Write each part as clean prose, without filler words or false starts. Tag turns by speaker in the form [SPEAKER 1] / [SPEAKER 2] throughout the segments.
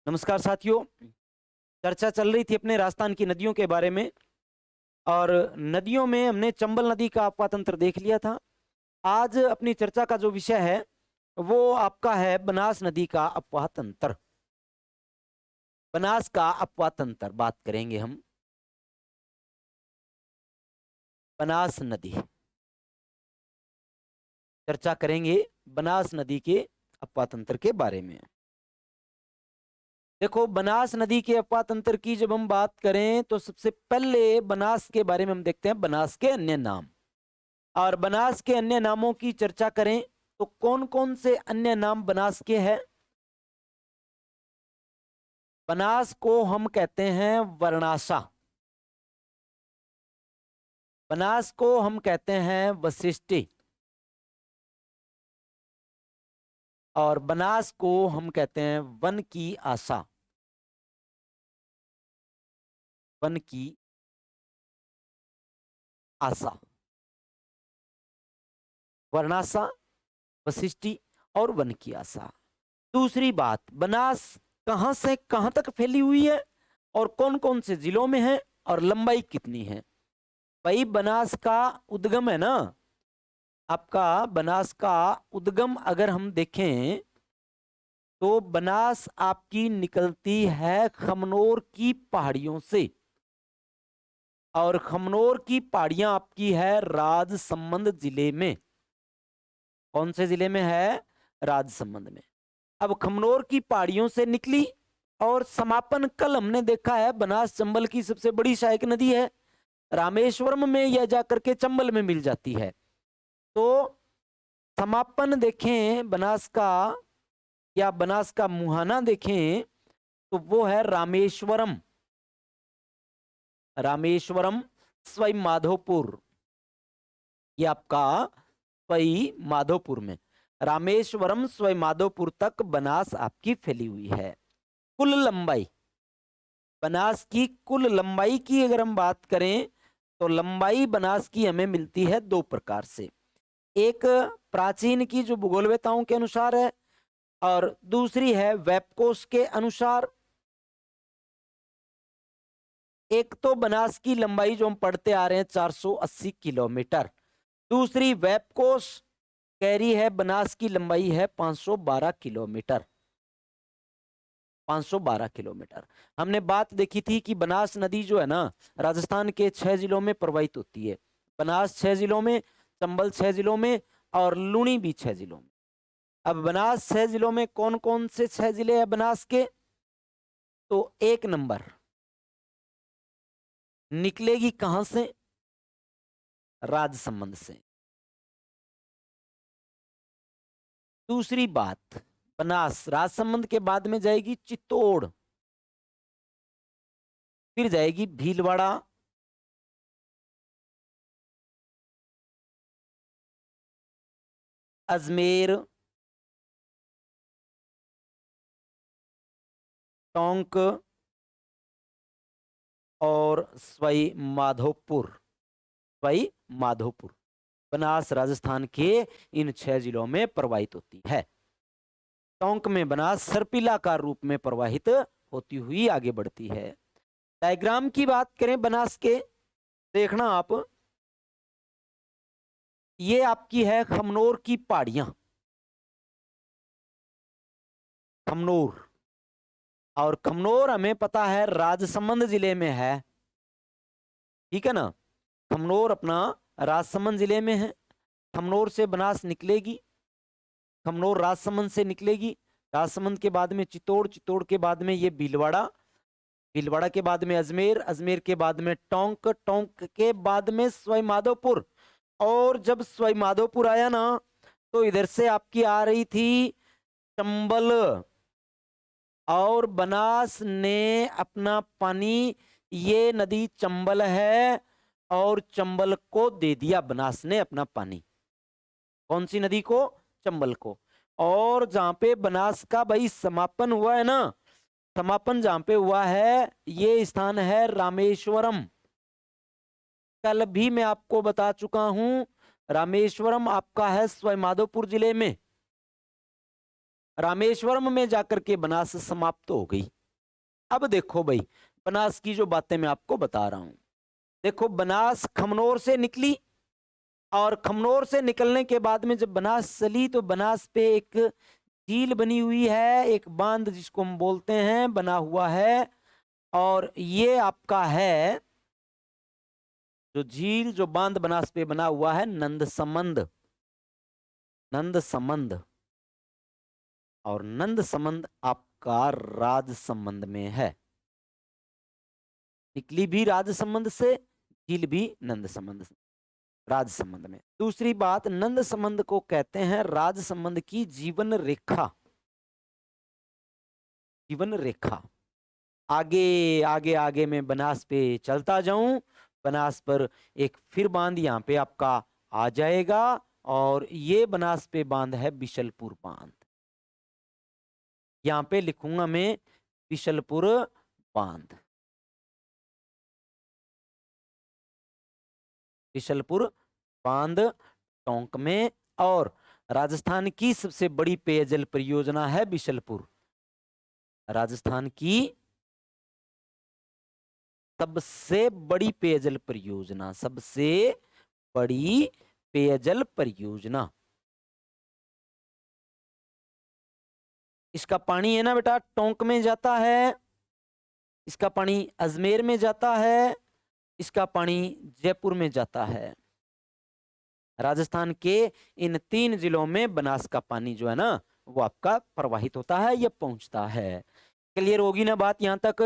[SPEAKER 1] नमस्कार साथियों। चर्चा चल रही थी अपने राजस्थान की नदियों के बारे में और नदियों में हमने चंबल नदी का अपवा तंत्र देख लिया था। आज अपनी चर्चा का जो विषय है वो आपका है बनास नदी का अपवाह तंत्र। बनास का अपवाह तंत्र बात करेंगे हम। बनास नदी चर्चा करेंगे बनास नदी के अपवाह तंत्र के बारे में। देखो, बनास नदी के अपवाह तंत्र की जब हम बात करें तो सबसे पहले बनास के बारे में हम देखते हैं बनास के अन्य नाम। और बनास के अन्य नामों की चर्चा करें तो कौन कौन से अन्य नाम बनास के हैं। बनास को हम कहते हैं वर्णासा, बनास को हम कहते हैं वशिष्टि, और बनास को हम कहते हैं वन की आशा। वन की आशा, वर्णासा, वशिष्टि और वन की आशा। दूसरी बात, बनास कहां से कहां तक फैली हुई है और कौन कौन से जिलों में है और लंबाई कितनी है। भाई, बनास का उद्गम है ना, आपका बनास का उद्गम अगर हम देखें तो बनास आपकी निकलती है खमनोर की पहाड़ियों से, और खमनोर की पहाड़ियां आपकी है राजसमंद जिले में। कौन से जिले में है? राजसमंद में। अब खमनोर की पहाड़ियों से निकली और समापन कल हमने देखा है बनास चंबल की सबसे बड़ी सहायक नदी है। रामेश्वरम में यह जाकर के चंबल में मिल जाती है। तो समापन देखें बनास का, या बनास का मुहाना देखें तो वो है रामेश्वरम। रामेश्वरम स्वयं माधोपुर, ये आपका स्वयं माधोपुर में, रामेश्वरम स्वयं माधोपुर तक बनास आपकी फैली हुई है। कुल लंबाई, बनास की कुल लंबाई की अगर हम बात करें तो लंबाई बनास की हमें मिलती है दो प्रकार से। एक प्राचीन की जो भूगोलवेताओं के अनुसार है, और दूसरी है वेबकोश के अनुसार। एक तो बनास की लंबाई जो हम पढ़ते आ रहे हैं 480 किलोमीटर, दूसरी वेबकोश कह रही है बनास की लंबाई है 512 किलोमीटर। 512 किलोमीटर। हमने बात देखी थी कि बनास नदी जो है ना राजस्थान के 6 जिलों में प्रवाहित होती है। बनास 6 जिलों में, चंबल 6 जिलों में और लूणी भी 6 जिलों में। अब बनास 6 जिलों में कौन कौन से 6 जिले हैं बनास के? तो एक नंबर, निकलेगी कहां से? राजसमंद से। दूसरी बात, बनास राजसमंद के बाद में जाएगी चित्तौड़, फिर जाएगी भीलवाड़ा, अजमेर, टोंक और सवाई माधोपुर। सवाई माधोपुर बनास राजस्थान के इन 6 जिलों में प्रवाहित होती है। टोंक में बनास सर्पिलाकार रूप में प्रवाहित होती हुई आगे बढ़ती है। डायग्राम की बात करें बनास के, देखना आप, ये आपकी है खमनोर की पहाड़ियां, खमनोर। और खमनोर हमें पता है राजसमंद जिले में है, ठीक है ना। खमनोर अपना राजसमंद जिले में है। खमनोर से बनास निकलेगी, खमनोर राजसमंद से निकलेगी, राजसमंद के बाद में चित्तौड़, चित्तौड़ के बाद में ये भीलवाड़ा, भीलवाड़ा के बाद में अजमेर, अजमेर के बाद में टोंक, टोंक के बाद में सवाई माधोपुर। और जब सवाई माधोपुर आया ना तो इधर से आपकी आ रही थी चंबल, और बनास ने अपना पानी, ये नदी चंबल है और चंबल को दे दिया बनास ने अपना पानी। कौन सी नदी को? चंबल को। और जहां पे बनास का भाई समापन हुआ है ना, समापन जहां पे हुआ है ये स्थान है रामेश्वरम। कल भी मैं आपको बता चुका हूं, रामेश्वरम आपका है सवाई माधोपुर जिले में। रामेश्वरम में जाकर के बनास समाप्त हो गई। अब देखो भाई, बनास की जो बातें मैं आपको बता रहा हूं, देखो बनास खमनोर से निकली, और खमनोर से निकलने के बाद में जब बनास चली तो बनास पे एक झील बनी हुई है, एक बांध जिसको हम बोलते हैं बना हुआ है, और ये आपका है जो झील, जो बांध बनास पे बना हुआ है, नंदसमंद। नंदसमंद, और नंदसमंद आपका राजसमंद में है। निकली भी राजसमंद से, झील भी नंदसमंद से, राजसमंद में। दूसरी बात, नंदसमंद को कहते हैं राजसमंद की जीवन रेखा। जीवन रेखा। आगे आगे आगे मैं बनास पे चलता जाऊं, बनास पर एक फिर बांध यहाँ पे आपका आ जाएगा, और ये बनास पे बांध है बिशलपुर बांध। यहाँ पे लिखूंगा मैं बिशलपुर बांध। बिशलपुर बांध टोंक में, और राजस्थान की सबसे बड़ी पेयजल परियोजना है बिशलपुर। राजस्थान की सबसे बड़ी पेयजल परियोजना, सबसे बड़ी पेयजल परियोजना। इसका पानी है ना बेटा, टोंक में जाता है, इसका पानी अजमेर में जाता है, इसका पानी जयपुर में जाता है। राजस्थान के इन 3 जिलों में बनास का पानी जो है ना वो आपका प्रवाहित होता है, या पहुंचता है। क्लियर होगी ना बात यहां तक?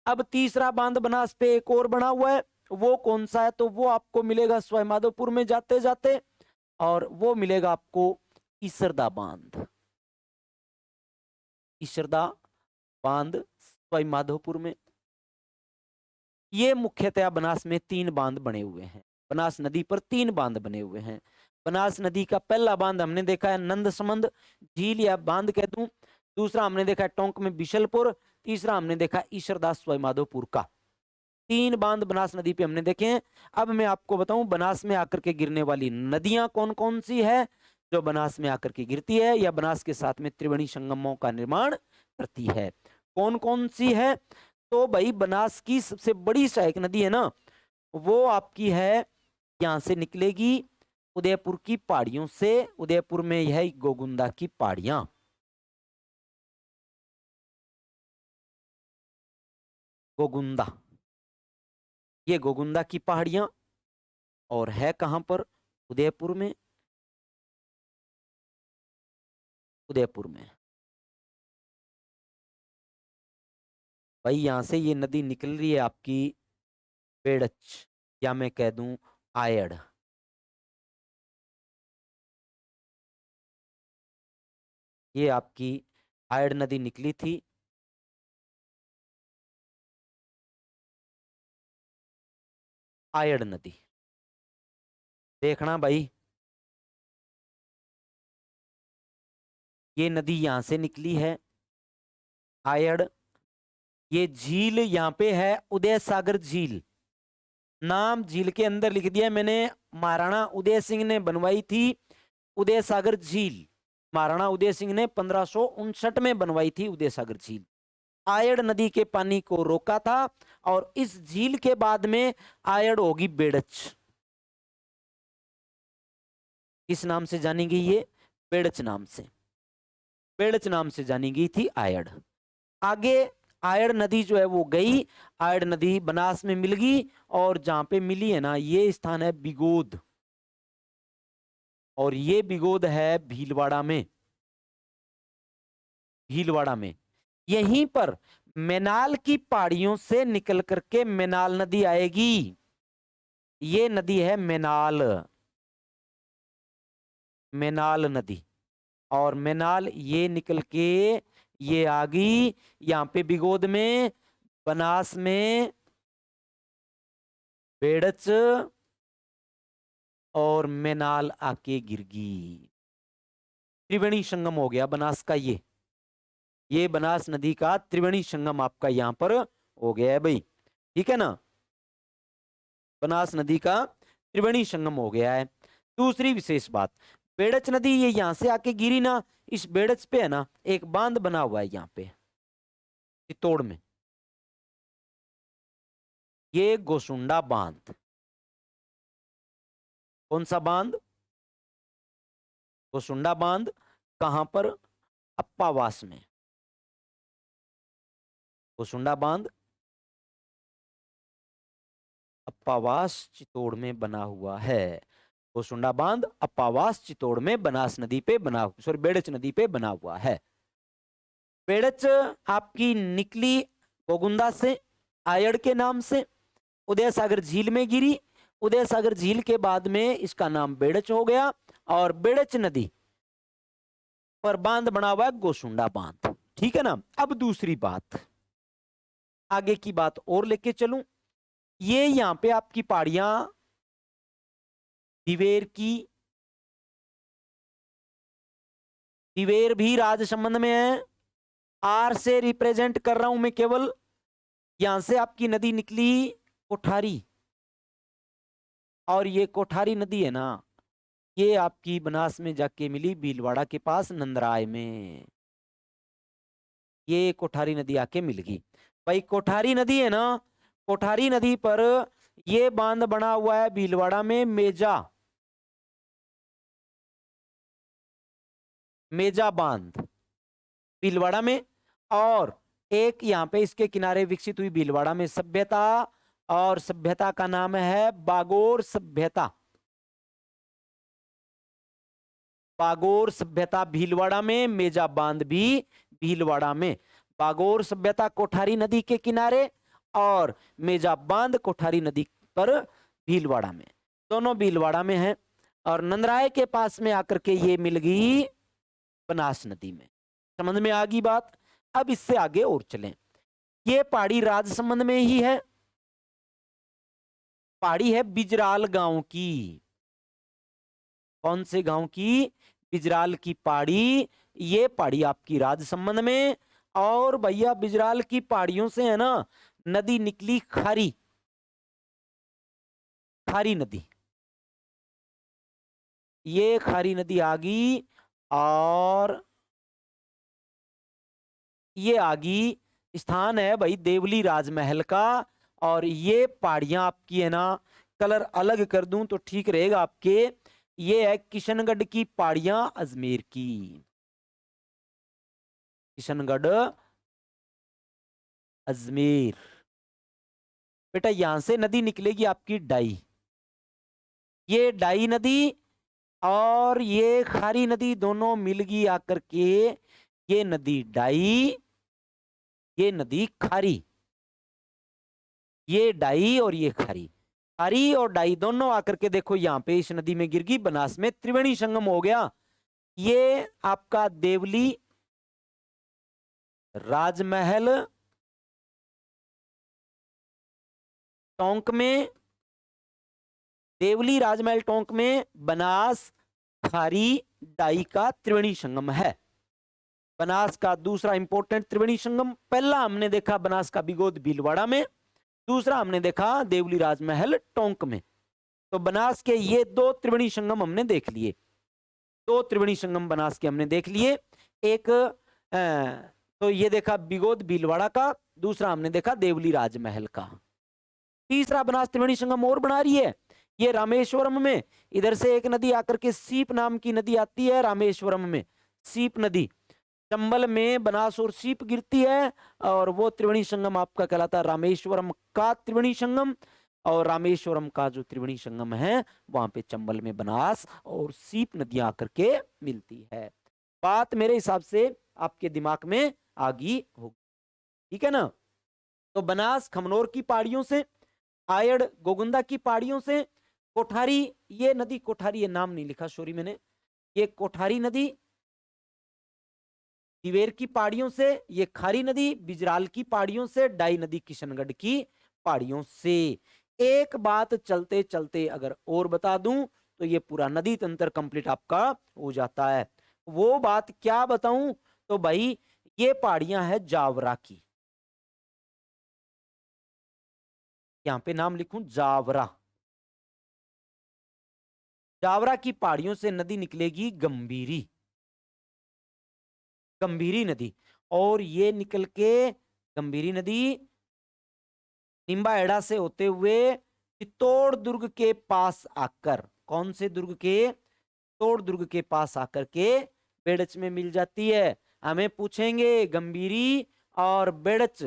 [SPEAKER 1] अब तीसरा बांध बनास पे एक और बना हुआ है, वो कौन सा है? तो वो आपको मिलेगा सवाईमाधोपुर में जाते जाते, और वो मिलेगा आपको ईसरदा बांध। ईसरदा बांध सवाईमाधोपुर में। ये मुख्यतया बनास में 3 बांध बने हुए हैं। बनास नदी पर 3 बांध बने हुए हैं। बनास नदी का पहला बांध हमने देखा है नंदसमंद झील या बांध कह दूं, दूसरा हमने देखा है टोंक में बिशलपुर, तीसरा हमने देखा ईश्वरदास सवाईमाधोपुर का। 3 बांध बनास नदी पे हमने देखे हैं। अब मैं आपको बताऊं बनास में आकर के गिरने वाली नदियां कौन कौन सी है जो बनास में आकर के गिरती है या बनास के साथ में त्रिवेणी संगमों का निर्माण करती है, कौन कौन सी है? तो भाई बनास की सबसे बड़ी सहायक नदी है ना, वो आपकी है, यहां से निकलेगी उदयपुर की पहाड़ियों से। उदयपुर में यह गोगुंदा की पहाड़ियां, गोगुंदा, ये गोगुंदा की पहाड़ियां, और है कहां पर? उदयपुर में। उदयपुर में भाई यहां से ये नदी निकल रही है आपकी बेड़च, या मैं कह दूं आयड़। ये आपकी आयड़ नदी निकली थी। आयड़ नदी देखना भाई, ये नदी यहां से निकली है आयड़। ये झील यहाँ पे है उदय सागर झील, नाम झील के अंदर लिख दिया मैंने, महाराणा उदय सिंह ने बनवाई थी उदय सागर झील। महाराणा उदय सिंह ने 1559 में बनवाई थी उदय सागर झील। आयड़ नदी के पानी को रोका था, और इस झील के बाद में आयड़ होगी बेड़च। किस नाम से जानी गई ये? बेड़च नाम से। बेड़च नाम से जानी गई थी आयड़। आगे आयड़ नदी जो है वो गई, आयड़ नदी बनास में मिल गई, और जहां पे मिली है ना ये स्थान है बिगोद, और ये बिगोद है भीलवाड़ा में। भीलवाड़ा में यहीं पर मेनाल की पहाड़ियों से निकल करके मेनाल नदी आएगी। ये नदी है मेनाल, मेनाल नदी, और मेनाल ये निकल के ये आ गई यहाँ पे बिगोद में, बनास में, बेड़च, और मेनाल आके गिर गई। त्रिवेणी संगम हो गया बनास का। ये बनास नदी का त्रिवेणी संगम आपका यहां पर हो गया है भाई, ठीक है ना? बनास नदी का त्रिवेणी संगम हो गया है। दूसरी विशेष बात, बेड़च नदी ये यहां से आके गिरी ना, इस बेड़च पे है ना एक बांध बना हुआ है यहाँ पे चित्तौड़ में, ये गोसुंडा बांध। कौन सा बांध? गोसुंडा बांध। कहां पर? अप्पावास में। गोसुंडा बांध अप्पावास चित्तौड़ में बना हुआ है। गोसुंडा बांध अप्पावास चित्तौड़ में बनास नदी पे बना, सॉरी बेड़च नदी पे बना हुआ है। बेड़च आपकी निकली गोगुंदा से, आयड़ के नाम से, उदय सागर झील में गिरी। उदय सागर झील के बाद में इसका नाम बेड़च हो गया, और बेड़च नदी पर बांध बना हुआ है गोसुंडा बांध। ठीक है ना। अब दूसरी बात, आगे की बात और लेके चलूं। ये यहां पे आपकी पहाड़ियां दिवेर की, दिवेर भी राजसमंद में है। आर से रिप्रेजेंट कर रहा हूं मैं केवल। यहां से आपकी नदी निकली कोठारी, और ये कोठारी नदी है ना, ये आपकी बनास में जाके मिली भीलवाड़ा के पास नंदराय में। ये कोठारी नदी आके मिल गई। भाई कोठारी नदी है ना, कोठारी नदी पर ये बांध बना हुआ है भीलवाड़ा में, मेजा, मेजा बांध भीलवाड़ा में। और एक यहाँ पे इसके किनारे विकसित हुई भीलवाड़ा में सभ्यता, और सभ्यता का नाम है बागोर सभ्यता। बागोर सभ्यता भीलवाड़ा में, मेजा बांध भी भीलवाड़ा में। बागोर सभ्यता कोठारी नदी के किनारे, और मेजा बांध कोठारी नदी पर भीलवाड़ा में, दोनों भीलवाड़ा में है। और नंदराय के पास में आकर के ये मिल गई बनास नदी में। समझ में आ गई बात। अब इससे आगे और चलें। ये पहाड़ी राजसमंद में ही है, पहाड़ी है बिजराल गांव की। कौन से गांव की? बिजराल की पहाड़ी। ये पहाड़ी आपकी राजसमंद में। और भैया बिजराल की पहाड़ियों से है ना नदी निकली खारी, खारी नदी। ये खारी नदी आ गई, और ये आ गई, स्थान है भाई देवली राजमहल का। और ये पहाड़ियां आपकी है ना, कलर अलग कर दूं तो ठीक रहेगा आपके। ये है किशनगढ़ की पहाड़ियां, अजमेर की। किशनगढ़, अजमेर। बेटा यहां से नदी निकलेगी आपकी डाई, ये डाई नदी और ये खारी नदी दोनों मिल गई आकर के, ये नदी डाई, ये नदी खारी। ये डाई और ये खारी, खारी और डाई दोनों आकर के देखो यहाँ पे इस नदी में गिर गई, बनास में त्रिवेणी संगम हो गया। ये आपका देवली राजमहल टोंक में, देवली राजमहल टोंक में बनास खारी डाई का त्रिवेणी संगम है। बनास का दूसरा इंपॉर्टेंट त्रिवेणी संगम, पहला हमने देखा बनास का बिगोद भीलवाड़ा में, दूसरा हमने देखा देवली राजमहल टोंक में। तो बनास के ये दो त्रिवेणी संगम हमने देख लिए, दो त्रिवेणी संगम बनास के हमने देख लिए। एक तो ये देखा बिगोद भीलवाड़ा का, दूसरा हमने देखा देवली राजमहल का। तीसरा बनास त्रिवेणी संगम और बना रही है, ये रामेश्वरम में। इधर से एक नदी आकर के सीप नाम की नदी आती है रामेश्वरम में, सीप नदी। चंबल में बनास और सीप गिरती है, और वो त्रिवेणी संगम आपका कहलाता है रामेश्वरम का त्रिवेणी संगम। और रामेश्वरम का जो त्रिवेणी संगम है वहां पे चंबल में बनास और सीप नदियां आकर के मिलती है। बात मेरे हिसाब से आपके दिमाग में आ गई होगी, ठीक है ना। तो बनास खमनोर की पहाड़ियों से, आयड़ गोगुंदा की पहाड़ियों से, कोठारी, ये नदी कोठारी, ये नाम नहीं लिखा सॉरी मैंने, ये कोठारी नदी दिवेर की पहाड़ियों से, ये खारी नदी बिजराल की पहाड़ियों से, डाई नदी किशनगढ़ की पहाड़ियों से। एक बात चलते चलते अगर और बता दूं तो ये पूरा नदी तंत्र कंप्लीट आपका हो जाता है। वो बात क्या बताऊं? तो भाई ये पहाड़ियां हैं जावरा की, यहां पे नाम लिखूं जावरा। जावरा की पहाड़ियों से नदी निकलेगी गंभीरी, गंभीरी नदी, और ये निकल के गंभीरी नदी निम्बाहेड़ा से होते हुए चित्तौड़ दुर्ग के पास आकर, कौन से दुर्ग के, चित्तौड़ दुर्ग के पास आकर के बेड़च में मिल जाती है। हमें पूछेंगे गंभीरी और बेड़च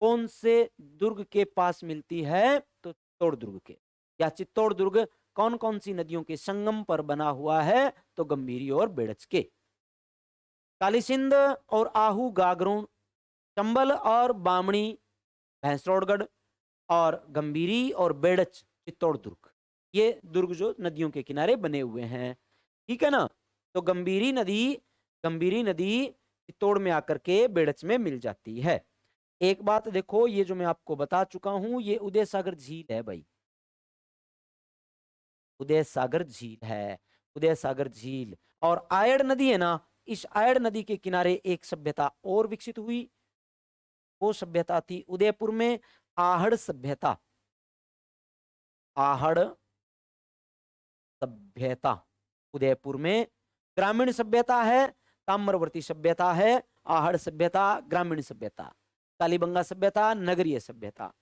[SPEAKER 1] कौन से दुर्ग के पास मिलती है, तो चित्तौड़ दुर्ग के, या चित्तौड़ दुर्ग कौन कौन सी नदियों के संगम पर बना हुआ है, तो गंभीरी और बेड़च के। कालीसिंध और आहू गागरों, चंबल और बामणी भैंसरोडगढ़, और गंभीरी और बेड़च चित्तौड़ दुर्ग, ये दुर्ग जो नदियों के किनारे बने हुए हैं, ठीक है ना। तो गंभीरी नदी चित्तौड़ में आकर के बेड़च में मिल जाती है। एक बात देखो, ये जो मैं आपको बता चुका हूं, ये उदय सागर झील है भाई, उदय सागर झील है, उदय सागर झील। और आयड़ नदी है ना, इस आयड़ नदी के किनारे एक सभ्यता और विकसित हुई, वो सभ्यता थी उदयपुर में आहड़ सभ्यता, आहड़ सभ्यता उदयपुर में। ग्रामीण सभ्यता है, ताम्रवर्ती सभ्यता है, आहड़ सभ्यता ग्रामीण सभ्यता, कालीबंगा सभ्यता नगरीय सभ्यता,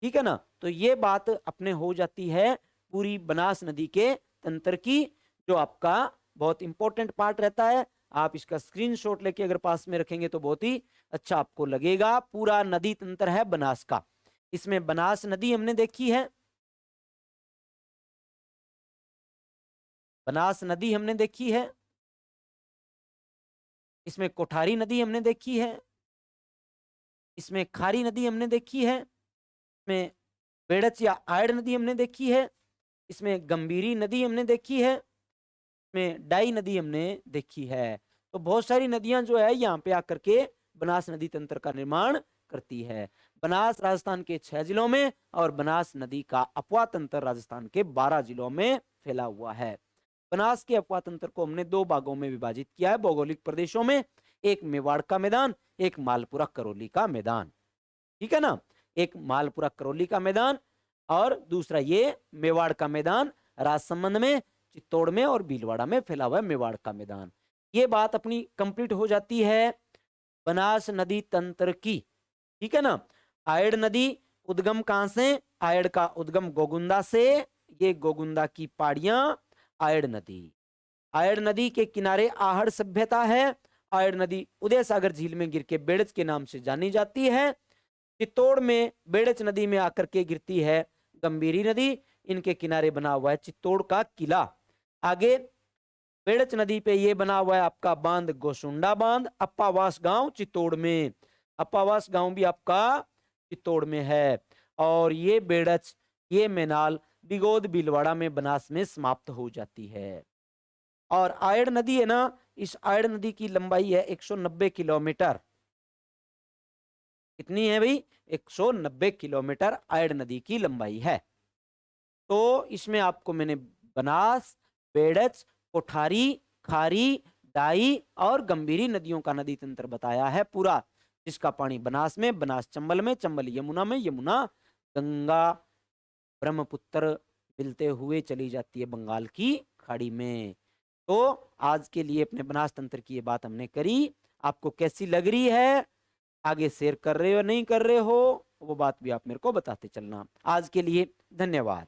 [SPEAKER 1] ठीक है ना। तो ये बात अपने हो जाती है पूरी बनास नदी के तंत्र की, जो आपका बहुत इंपॉर्टेंट पार्ट रहता है। आप इसका स्क्रीनशॉट लेके अगर पास में रखेंगे तो बहुत ही अच्छा आपको लगेगा। पूरा नदी तंत्र है बनास का। इसमें बनास नदी हमने देखी है, बनास नदी हमने देखी है, इसमें कोठारी नदी हमने देखी है, इसमें खारी नदी हमने देखी है, इसमें बेड़च या आयड़ नदी हमने देखी है, इसमें गंभीरी नदी हमने देखी है, इसमें डाई नदी हमने देखी है। तो बहुत सारी नदियां जो है यहाँ पे आकर के बनास नदी तंत्र का निर्माण करती है। बनास राजस्थान के 6 जिलों में और बनास नदी का अपवा तंत्र राजस्थान के 12 जिलों में फैला हुआ है। बनास के अपवा तंत्र को हमने 2 भागों में विभाजित किया है भौगोलिक प्रदेशों में, एक मेवाड़ का मैदान, एक मालपुरा करौली का मैदान, ठीक है ना। एक मालपुरा करौली का मैदान और दूसरा ये मेवाड़ का मैदान, राजसमंद में, चित्तौड़ में और भीलवाड़ा में फैला हुआ है मेवाड़ का मैदान। ये बात अपनी कंप्लीट हो जाती है बनास नदी तंत्र की, ठीक है ना। आयड़ नदी उद्गम कहां से, आयड़ का उद्गम गोगुंदा से, ये गोगुंदा की पहाड़ियां आयड़ नदी, आयड़ नदी के किनारे आहड़ सभ्यता है। आयड़ नदी उदय सागर झील में गिर के बेड़च के नाम से जानी जाती है। चित्तौड़ में बेड़च नदी में आकर के गिरती है गंभीरी नदी, इनके किनारे बना हुआ है चित्तौड़ का किला। आगे बेड़च नदी पे ये बना हुआ है आपका बांध गोसुंडा बांध, अप्पावास गांव चित्तौड़ में, अप्पावास गांव भी आपका चित्तौड़ में है। और ये बेड़च, ये मैनाल बिगोद भीलवाड़ा में बनास में समाप्त हो जाती है। और आयड़ नदी है ना, इस आयड़ नदी की लंबाई है 190 किलोमीटर। कितनी है भाई, 190 किलोमीटर आयड़ नदी की लंबाई है। तो इसमें आपको मैंने बनास, बेड़च, कोठारी, खारी, डाई और गंभीरी नदियों का नदी तंत्र बताया है पूरा, जिसका पानी बनास में, बनास चंबल में, चंबल यमुना में, यमुना गंगा ब्रह्मपुत्र मिलते हुए चली जाती है बंगाल की खाड़ी में। तो आज के लिए अपने बनास तंत्र की ये बात हमने करी, आपको कैसी लग रही है, आगे शेयर कर रहे हो नहीं कर रहे हो, वो बात भी आप मेरे को बताते चलना। आज के लिए धन्यवाद।